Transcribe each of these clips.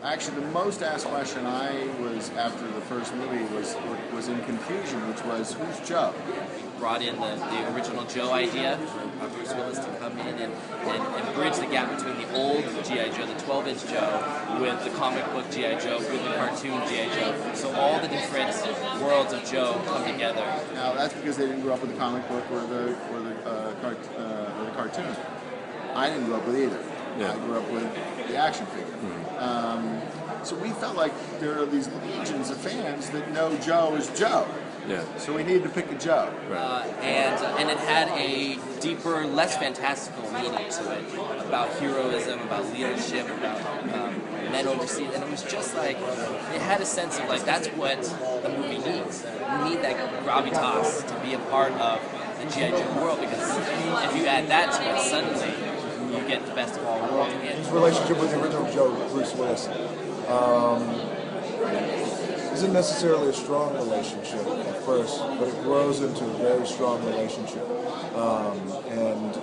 Actually, the most asked question I was after the first movie was in confusion, which was, who's Joe? Brought in the original Joe idea for Bruce Willis to come in and bridge the gap between the old G.I. Joe, the 12-inch Joe, with the comic book G.I. Joe, with the cartoon G.I. Joe. So all the different worlds of Joe come together. Now, that's because they didn't grow up with the comic book or the cartoon. I didn't grow up with either. Yeah. I grew up with the action figure. Mm-hmm. So we felt like there are these legions of fans that know Joe is Joe. Yeah. So we needed to pick a Joe. And it had a deeper, less fantastical meaning to it, about heroism, about leadership, about men overseas. And it was just like, it had a sense of like, that's what the movie needs. You need that gravitas to be a part of the G.I. Joe world, because if you add that to it, suddenly you get the best of all worlds. His relationship with the original Joe, Bruce Willis, isn't necessarily a strong relationship at first, but it grows into a very strong relationship. And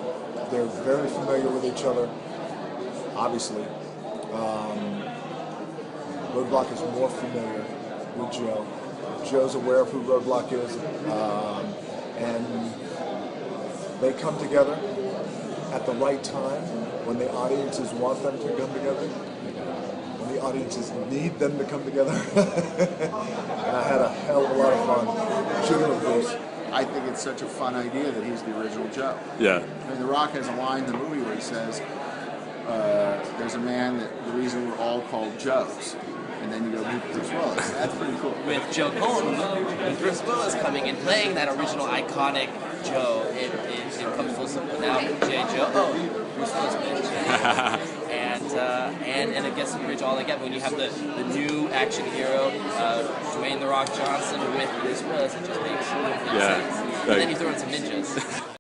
they're very familiar with each other, obviously. Roadblock is more familiar with Joe. Joe's aware of who Roadblock is, and they come together at the right time when the audiences want them to come together. The audiences need them to come together. And I had a hell of a lot of fun shooting with Bruce. I think it's such a fun idea that he's the original Joe. Yeah. I mean, The Rock has a line in the movie where he says, there's a man that the reason we're all called Joes. And then you go meet Bruce Willis. That's pretty cool. With Joe Colton and Bruce Willis coming and playing that original iconic Joe, it comes full circle. Now, J. Joe, Bruce Willis bitch. And it gets to bridge all together. When you have the new action hero, Dwayne "The Rock" Johnson with Bruce Willis, it just makes sense. And then you throw in some ninjas.